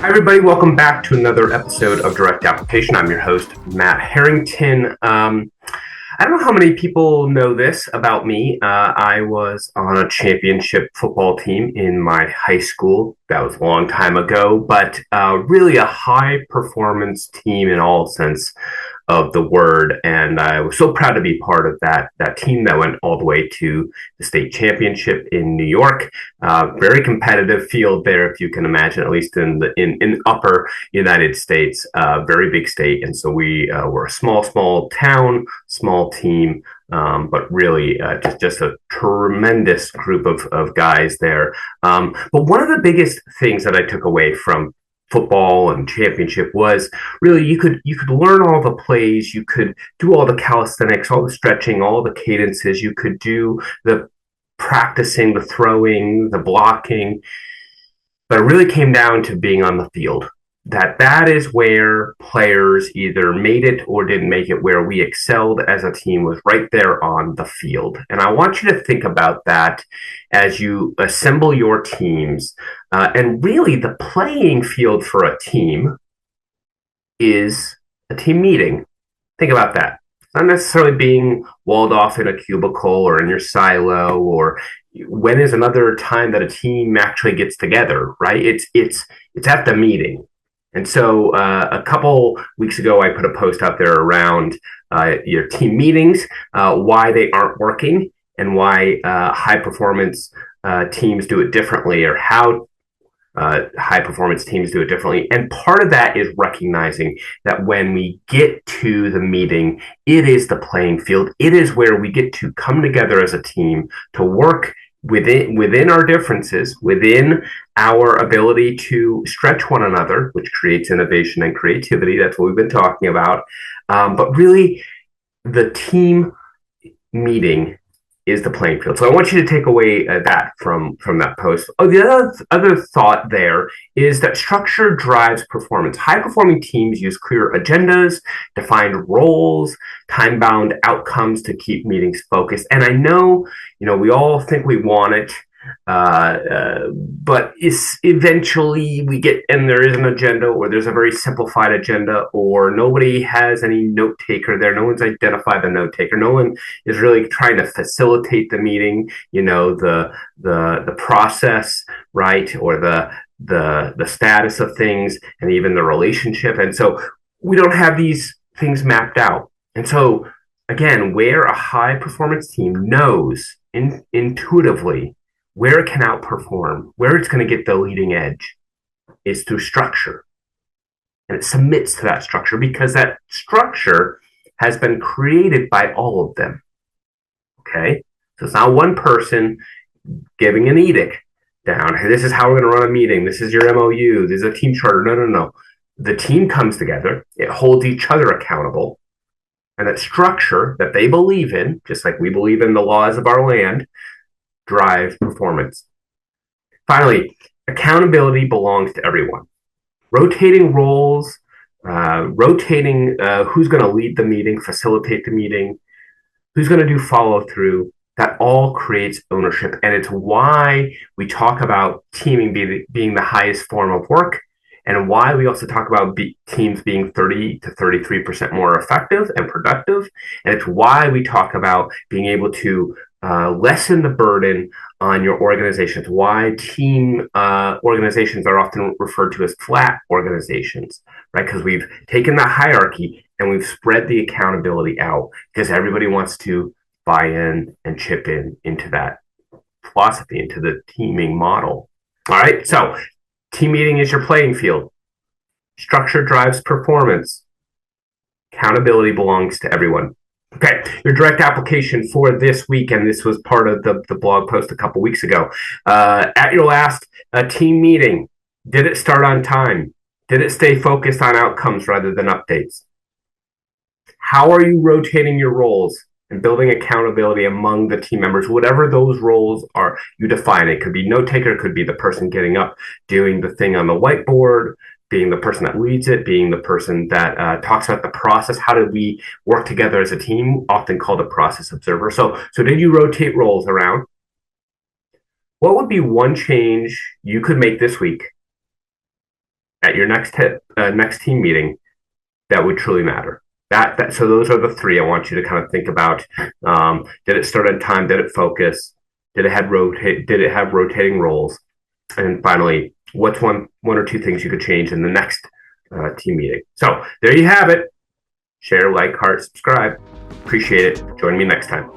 Hi, everybody. Welcome back to another episode of Direct Application. I'm your host, Matt Harrington. I don't know how many people know this about me. I was on a championship football team in my high school. That was a long time ago, but really a high performance team in all sense of the word. And I was so proud to be part of that team that went all the way to the state championship in New York. Very competitive field there, if you can imagine, at least in upper United States, very big state. And so we were a small town, small team, but really just a tremendous group of guys there. But one of the biggest things that I took away from football and championship was really you could learn all the plays, you could do all the calisthenics, all the stretching, all the cadences, you could do the practicing, the throwing, the blocking, but it really came down to being on the field. That is where players either made it or didn't make it, where we excelled as a team was right there on the field. And I want you to think about that as you assemble your teams. And really, the playing field for a team is a team meeting. Think about that. It's not necessarily being walled off in a cubicle or in your silo, or when is another time that a team actually gets together, right? It's at the meeting. And so a couple weeks ago, I put a post out there around your team meetings, why they aren't working, and why high performance teams do it differently, or how high performance teams do it differently. And part of that is recognizing that when we get to the meeting, it is the playing field. It is where we get to come together as a team to work within our differences, within our ability to stretch one another, which creates innovation and creativity. That's what we've been talking about. But really, the team meeting is the playing field. So I want you to take away that from that post. Oh, the other thought there is that structure drives performance. High-performing teams use clear agendas, defined roles, time-bound outcomes to keep meetings focused. And I know, we all think we want it, but eventually we get, and there is an agenda, or there's a very simplified agenda, or nobody has any note taker there. No one's identified the note taker. No one is really trying to facilitate the meeting, the process, right, or the status of things, and even the relationship. And so we don't have these things mapped out. And so again, where a high performance team knows intuitively where it can outperform, where it's going to get the leading edge, is through structure. And it submits to that structure because that structure has been created by all of them. Okay? So it's not one person giving an edict down. Hey, this is how we're going to run a meeting. This is your MOU. This is a team charter. No. The team comes together. It holds each other accountable. And that structure that they believe in, just like we believe in the laws of our land, drive performance. Finally, accountability belongs to everyone. Rotating roles, rotating who's going to lead the meeting, facilitate the meeting, who's going to do follow through, that all creates ownership. And it's why we talk about teaming being the highest form of work, and why we also talk about teams being 30 to 33% more effective and productive. And it's why we talk about being able to lessen the burden on your organizations. Why team organizations are often referred to as flat organizations, right? Because we've taken that hierarchy and we've spread the accountability out because everybody wants to buy in and chip in into that philosophy, into the teaming model. All right, so team meeting is your playing field. Structure drives performance. Accountability belongs to everyone. Okay, your direct application for this week, and this was part of the blog post a couple weeks ago. At your last team meeting, did it start on time? Did it stay focused on outcomes rather than updates? How are you rotating your roles and building accountability among the team members? Whatever those roles are, you define it. It could be note taker, it could be the person getting up, doing the thing on the whiteboard, being the person that leads it, being the person that talks about the process. How did we work together as a team, often called a process observer. So did you rotate roles around? What would be one change you could make this week at your next team meeting that would truly matter. So those are the three I want you to kind of think about. Did it start on time? Did it focus? Did it have rotating roles? And finally, what's one or two things you could change in the next team meeting? So there you have it. Share, like, heart, subscribe. Appreciate it. Join me next time.